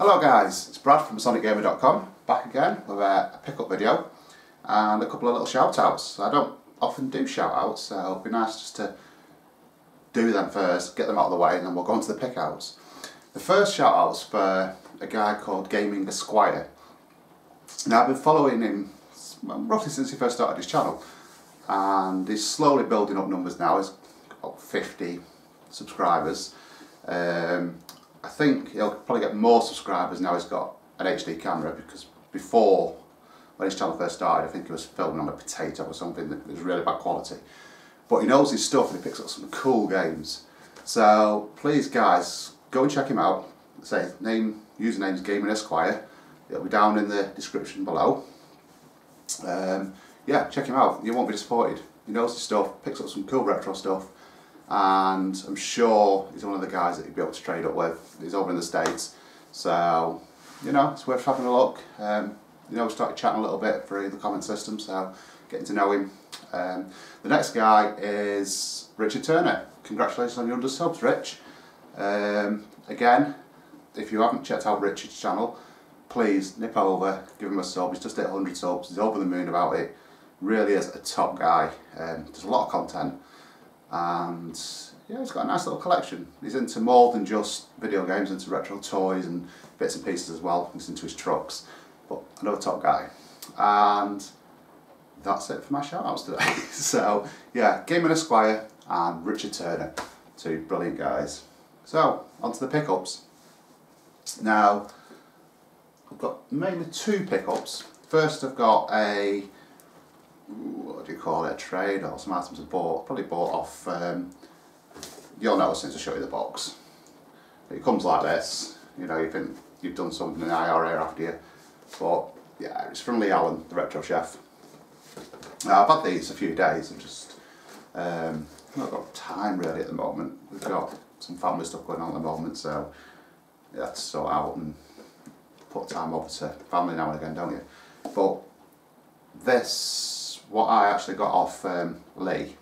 Hello guys, it's Brad from sonicgamer.com, back again with a pickup video and a couple of little shout outs. I don't often do shout outs, so it'll be nice just to do them first, get them out of the way, and then we'll go on to the pick outs. The first shout out's for a guy called Gaming Esquire. Now I've been following him roughly since he first started his channel, and he's slowly building up numbers now. He's got 50 subscribers. I think he'll probably get more subscribers now he's got an HD camera, because before, when his channel first started, I think he was filming on a potato or something that was really bad quality. But he knows his stuff and he picks up some cool games. So please guys, go and check him out. Say his username's Gaming Esquire. It'll be down in the description below. Yeah, check him out. You won't be disappointed. He knows his stuff, picks up some cool retro stuff, and I'm sure he's one of the guys that you'd be able to trade up with. He's over in the States, so you know, it's worth having a look. You know, we started chatting a little bit through the comment system, so getting to know him. The next guy is Richard Turner. Congratulations on your 100 subs, Rich. Again, if you haven't checked out Richard's channel, please nip over, give him a sub. He's just hit 100 subs, he's over the moon about it. Really is a top guy. There's a lot of content, and yeah, he's got a nice little collection. He's into more than just video games, into retro toys and bits and pieces as well. He's into his trucks, but another top guy. And that's it for my shout outs today. So yeah, Gaming Esquire and Richard Turner, two brilliant guys. So on to the pickups. Now I've got mainly two pickups. First I've got a, what do you call it, a trade or some items I bought, probably bought off, you'll know as soon as I show you the box. It comes like this, you know, you've done something in the IRA after you, but yeah, it's from Lee Allen, the retro chef. Now, I've had these a few days, I've just not got time really at the moment. We've got some family stuff going on at the moment, so you have to sort out and put time over to family now and again, don't you? But this, what I actually got off Lee,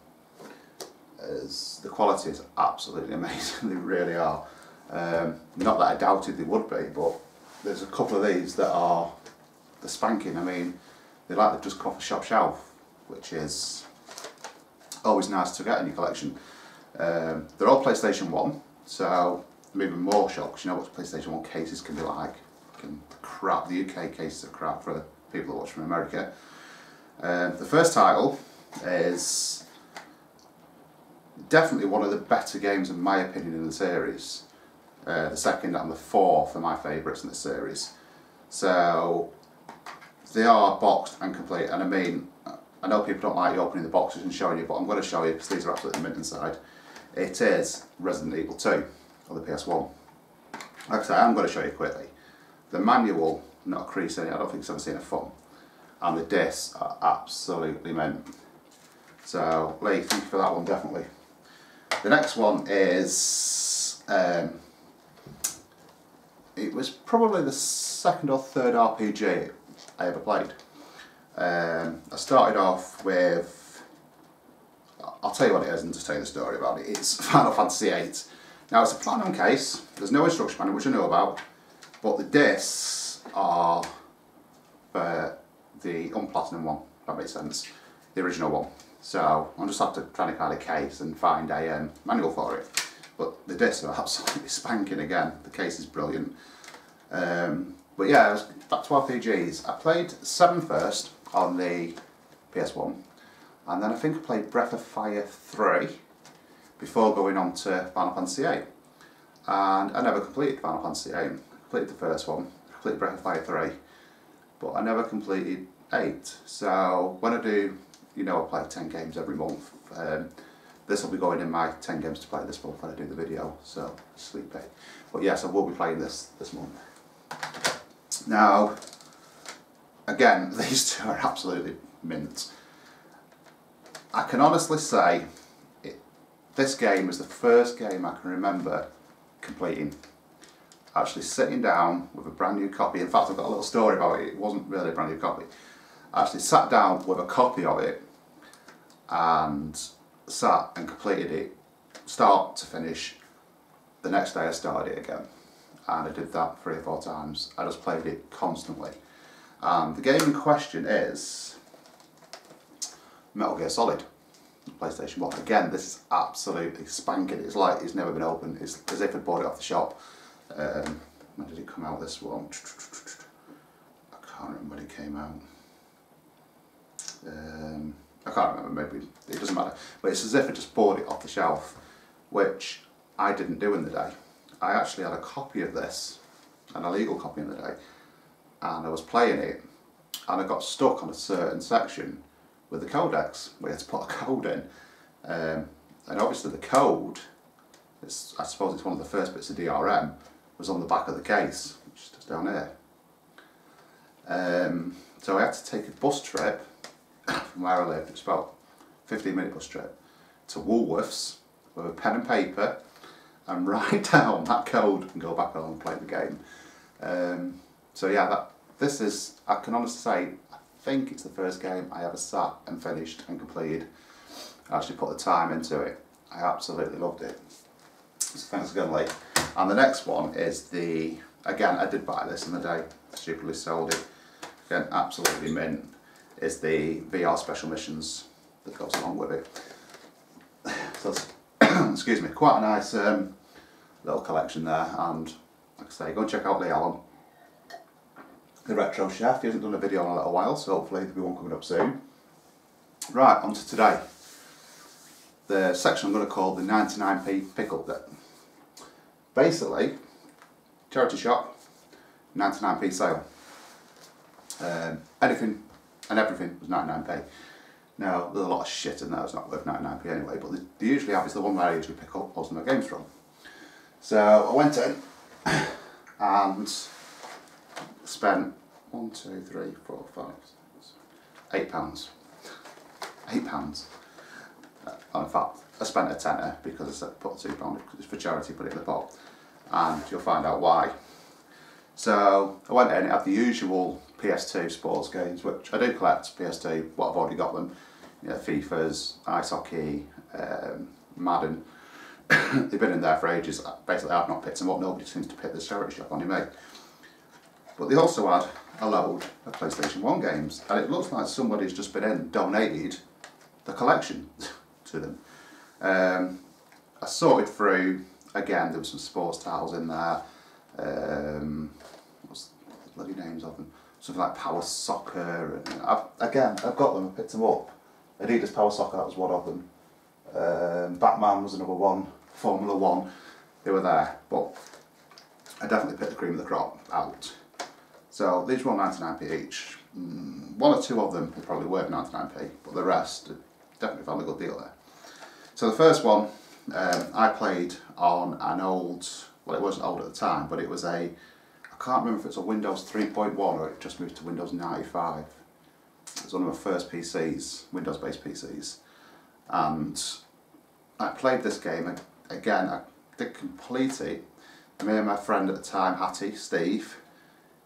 is the quality is absolutely amazing. They really are. Not that I doubted they would be, but there's a couple of these that are the spanking. I mean, they're like they've just come off a shop shelf, which is always nice to get in your collection. They're all PlayStation 1, so I'm even more shocked because you know what PlayStation 1 cases can be like. Crap, the UK cases are crap for people that watch from America. The first title is definitely one of the better games in my opinion in the series. The second and the fourth are my favourites in the series. So they are boxed and complete, and I mean, I know people don't like you opening the boxes and showing you, but I'm going to show you because these are absolutely mint inside. It is Resident Evil 2 on the PS1. Like I say, I'm going to show you quickly. The manual, not a crease in it, I don't think I've ever seen a thumb. And the discs are absolutely mint. So Lee, thank you for that one, definitely. The next one is, it was probably the second or third RPG I ever played. I started off with, I'll tell you what it is and just tell you the story about it. It's Final Fantasy VIII. Now it's a platinum case, there's no instruction manual, which I know about, but the discs are for the unplatinum one, if that makes sense, the original one. So I'll just have to try and find a case and find a manual for it. But the discs are absolutely spanking again, the case is brilliant. But yeah, back to RPGs. I played 7 first on the PS1, and then I think I played Breath of Fire 3 before going on to Final Fantasy VIII. And I never completed Final Fantasy VIII. I completed the first one, I completed Breath of Fire 3, but I never completed 8. So when I do, you know, I play 10 games every month. This will be going in my 10 games to play this month when I do the video, so sleepy. But yes, I will be playing this month. Now, again, these two are absolutely mint. I can honestly say, this game was the first game I can remember completing. Actually sitting down with a brand new copy. In fact, I've got a little story about it. It wasn't really a brand new copy. I actually sat down with a copy of it and sat and completed it, start to finish. The next day I started it again. and I did that 3 or 4 times. I just played it constantly. The game in question is Metal Gear Solid, PlayStation 1. Again, this is absolutely spanking. It's like it's never been opened. It's as if I bought it off the shop. When did it come out, this one? I can't remember when it came out. I can't remember, maybe, it doesn't matter. But it's as if I just bought it off the shelf, which I didn't do in the day. I actually had a copy of this, an illegal copy in the day, and I was playing it, and I got stuck on a certain section with the codex. We had to put a code in, and obviously the code, I suppose it's one of the first bits of DRM, was on the back of the case, which is just down here. So I had to take a bus trip from where I lived. It was about a 15-minute bus trip to Woolworths with a pen and paper and write down that code and go back home and play the game. So yeah, this is, I can honestly say, I think it's the first game I ever sat and finished and completed. I actually put the time into it. I absolutely loved it. So thanks again, Lee. And the next one is the, again, I did buy this in the day, stupidly sold it. Again, absolutely mint, is the VR special missions that goes along with it. So it's, excuse me, quite a nice little collection there, and like I say, go and check out Lee Allen, the retro chef. He hasn't done a video in a little while, so hopefully there'll be one coming up soon. Right, on to today. The section I'm going to call the 99p pickle bit. Basically, charity shop, 99p sale. Anything and everything was 99p. Now, there's a lot of shit in there that's not worth 99p anyway, but they usually have is the one where I usually pick up most of my games from. So I went in and spent £8. £8. In fact, I spent a tenner because I said put £2 because it's for charity, put it in the pot, and you'll find out why. So I went in, it had the usual PS2 sports games, which I do collect, PS2, what I've already got them, you know, FIFAs, ice hockey, Madden. They've been in there for ages. Basically I've not picked them up, nobody seems to pick this charity shop, only me. But they also had a load of PlayStation 1 games, and it looks like somebody's just been in and donated the collection to them. I sorted through, again, there were some sports titles in there. What's the bloody names of them? Something like Power Soccer, and I've got them, I picked them up. Adidas Power Soccer, that was one of them. Batman was another one. Formula 1, they were there, but I definitely picked the cream of the crop out. So these were 99p each. One or two of them are probably worth 99p, but the rest, definitely found a good deal there. So the first one I played on an old, well, it wasn't old at the time, but it was a, I can't remember if it's a Windows 3.1 or it just moved to Windows 95. It was one of my first PCs, Windows-based PCs, and I played this game. Again, I did complete it. Me and my friend at the time, Hattie, Steve,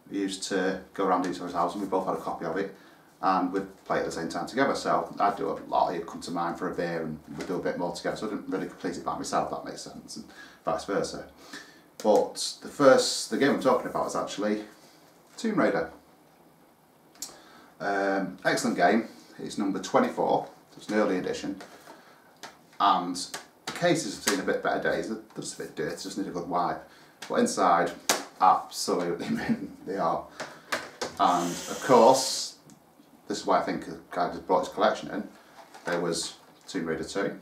we used to go around each other's house and we both had a copy of it, and we'd play it at the same time together. So I'd do a lot, he'd come to mine for a beer and we'd do a bit more together, so I didn't really complete it by myself, if that makes sense, and vice versa. But the game I'm talking about is actually Tomb Raider. Excellent game. It's number 24, so it's an early edition, and the cases have seen a bit better days. They're just a bit dirty, just need a good wipe. But inside, absolutely mint they are. And of course, this is why I think the guy just brought his collection in. There was Tomb Raider 2,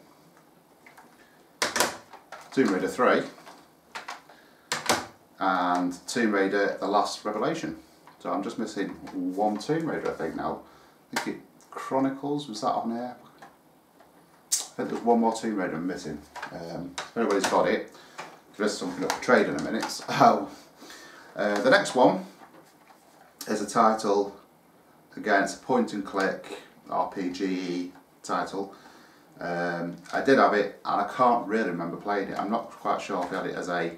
Tomb Raider 3, and Tomb Raider The Last Revelation. So I'm just missing one Tomb Raider, I think now. I think it Chronicles, was that on there? I think there's one more Tomb Raider I'm missing. If anybody's got it, there is something up for trade in a minute. So, the next one is a title, again it's a point and click RPG title. I did have it and I can't really remember playing it. I'm not quite sure if I had it as a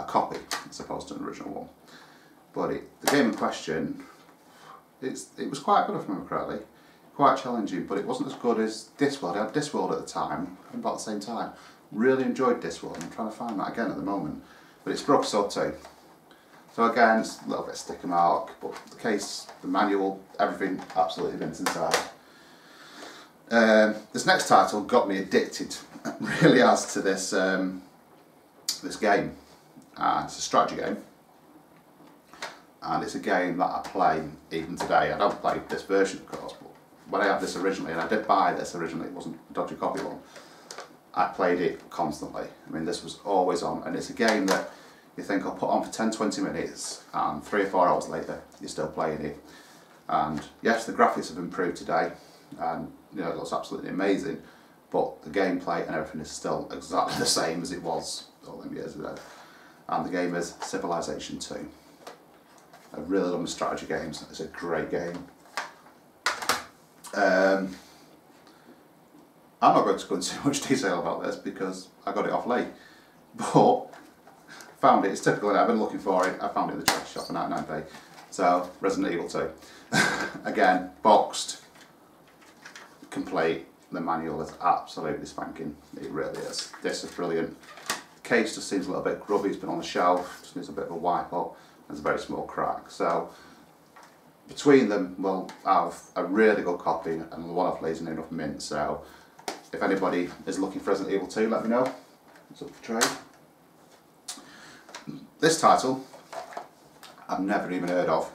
copy as opposed to an original one. But the game in question, it was quite good if I remember correctly. Quite challenging, but it wasn't as good as Discworld. I had Discworld at the time, about the same time. Really enjoyed Discworld. I'm trying to find that again at the moment. But it's Brooks Sword 2. So again, it's a little bit of sticker mark, but the case, the manual, everything absolutely mint inside. This next title got me addicted, it really has, to this this game. It's a strategy game, and it's a game that I play even today. I don't play this version, of course, but when I had this originally, and I did buy this originally, it wasn't a dodgy copy one, I played it constantly. I mean, this was always on, and it's a game that you think I'll put on for 10-20 minutes, and 3 or 4 hours later you're still playing it. And yes, the graphics have improved today, and you know, it looks absolutely amazing, but the gameplay and everything is still exactly the same as it was all them years ago. And the game is Civilization 2. I really love my strategy games. It's a great game. I'm not going to go into too much detail about this because I got it off late, but found it. It's typical, and I've been looking for it. I found it in the charity shop for 99p. So Resident Evil 2, again, boxed, complete. The manual is absolutely spanking. It really is. This is brilliant. The case just seems a little bit grubby. It's been on the shelf. Just needs a bit of a wipe up. There's a very small crack. So between them, we'll have a really good copy, and the one off Lee's in enough mint. So if anybody is looking for Resident Evil 2, let me know. It's up for trade. This title, I've never even heard of.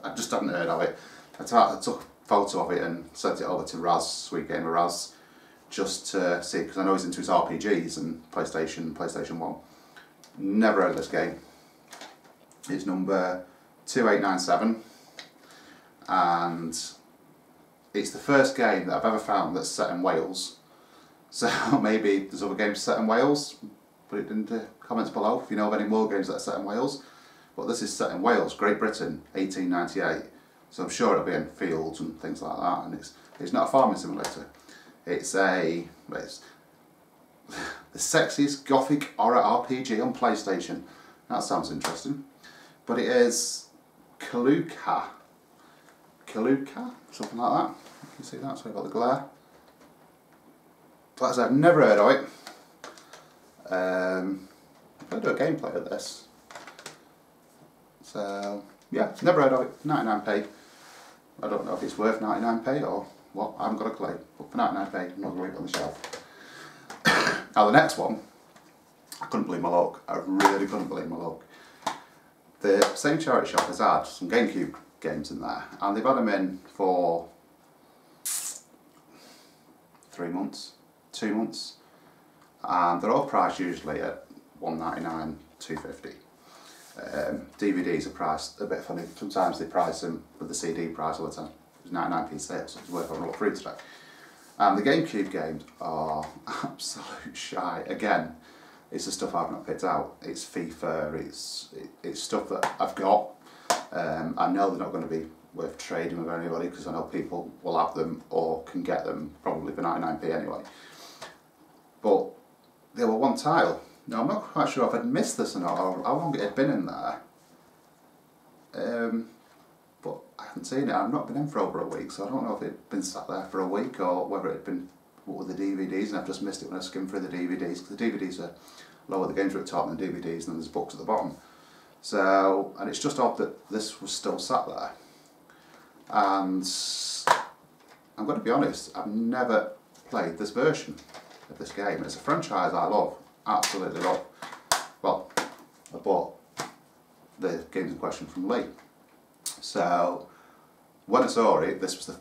I just hadn't heard of it. I took a photo of it and sent it over to Raz, Sweet Gamer Raz, just to see, because I know he's into his RPGs and PlayStation 1. Never heard of this game. It's number 2897, and it's the first game that I've ever found that's set in Wales. So maybe there's other games set in Wales. Put it in the comments below if you know of any more games that are set in Wales. But this is set in Wales, Great Britain, 1898. So I'm sure it'll be in fields and things like that. And it's not a farming simulator. It's the sexiest gothic horror RPG on PlayStation. That sounds interesting. But it is Kaluka, something like that. You can see that. So I've got the glare. Like I said, I've never heard of it. I'm going to do a gameplay of this. So yeah, never heard of it. 99p. I don't know if it's worth 99p or what. I haven't got a clue. But for 99p, I'm not going to leave it on the shelf. Now the next one, I couldn't believe my luck. I really couldn't believe my luck. The same charity shop has had some GameCube games in there, and they've had them in for 3 months, 2 months, and they're all priced usually at $1.99, $2.50. DVDs are priced a bit funny. Sometimes they price them with the CD price all the time. It was 99p sale, so it's worth having a look through today. And the GameCube games are absolute shy. Again, it's the stuff I've not picked out. It's FIFA, it's stuff that I've got. I know they're not going to be worth trading with anybody, because I know people will have them or can get them probably for 99p anyway. But they were one tile. Now I'm not quite sure if I'd missed this or not, or how long it had been in there. But I haven't seen it. I've not been in for over a week, so I don't know if it had been sat there for a week or whether it had been what were the DVDs, and I've just missed it when I skimmed through the DVDs, because the DVDs are lower, the games are at the top, and the DVDs, and then there's books at the bottom. So, and it's just odd that this was still sat there. And I'm going to be honest, I've never played this version of this game. It's a franchise I love, absolutely love. Well, I bought the games in question from Lee. So when I saw it, this was the,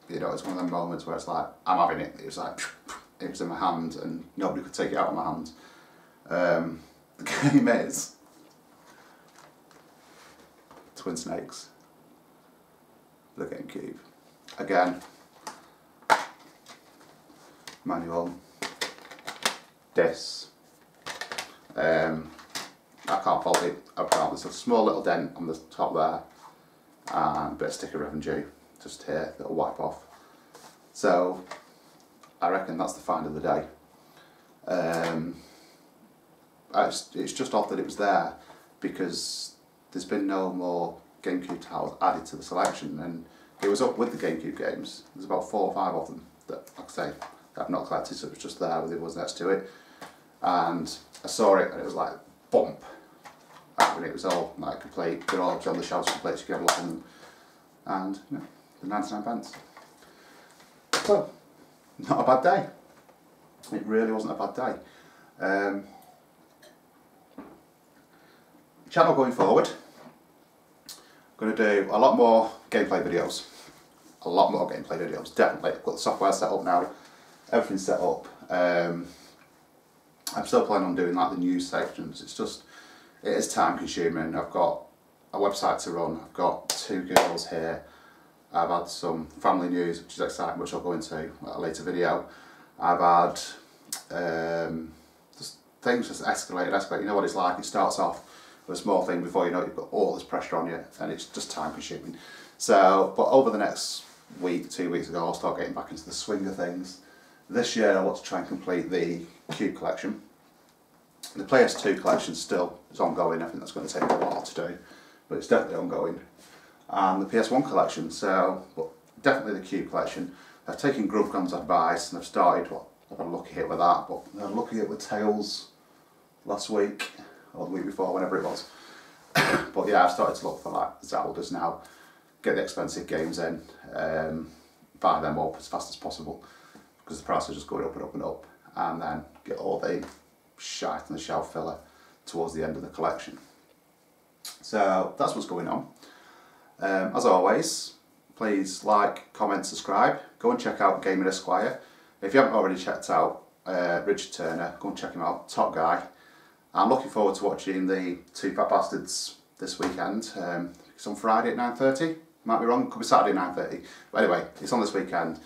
you know, it's one of them moments where it's like, I'm having it. It was like, it was in my hand and nobody could take it out of my hand. The game is Twin Snakes, the GameCube. Again, manual, disc. I can't fault it. I've got this small little dent on the top there, and a bit of sticker residue just here that'll wipe off. So I reckon that's the find of the day. It's just odd that it was there, because there's been no more GameCube titles added to the selection, and it was up with the GameCube games. There's about 4 or 5 of them that, like I say, I've not collected, so it was just there with it was next to it. And I saw it and it was like, bump. And when it was all like complete. They're all on the shelves complete, so you can have a look on them. And you know, the 99 pence. So, not a bad day. It really wasn't a bad day. Channel going forward, I'm going to do a lot more gameplay videos. A lot more gameplay videos, definitely. I've got the software set up now, everything's set up. I'm still planning on doing like the news sections. It's just, it is time consuming. I've got a website to run, I've got 2 girls here, I've had some family news, which is exciting, which I'll go into at a later video. I've had just things just escalate. You know what it's like, it starts off with a small thing before you know it, you've got all this pressure on you, and it's just time consuming. So, but over the next week, 2 weeks ago, I'll start getting back into the swing of things. This year I want to try and complete the Cube collection. The PS2 collection still is ongoing. I think that's going to take a while to do, but it's definitely ongoing. And the PS1 collection, so, but definitely the Cube collection. I've taken Grubcon's advice and I've started, well, I've had a look at it with that, but I had a look at it with Tales last week, or the week before, whenever it was. But yeah, I've started to look for like Zeldas now, get the expensive games in, buy them up as fast as possible, because the price is just going up and up and up, and then get all the shite and the shelf filler towards the end of the collection. So that's what's going on. As always, please like, comment, subscribe. Go and check out Gaming Esquire. If you haven't already checked out Richard Turner, go and check him out, top guy. I'm looking forward to watching the Two Fat Bastards this weekend. It's on Friday at 9:30. Might be wrong, could be Saturday at 9:30. But anyway, it's on this weekend.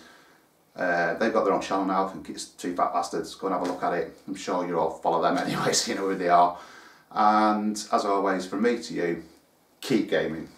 They've got their own channel now, I think it's Two Fat Bastards. Go and have a look at it. I'm sure you all follow them anyway, so you know who they are. And as always, from me to you, keep gaming.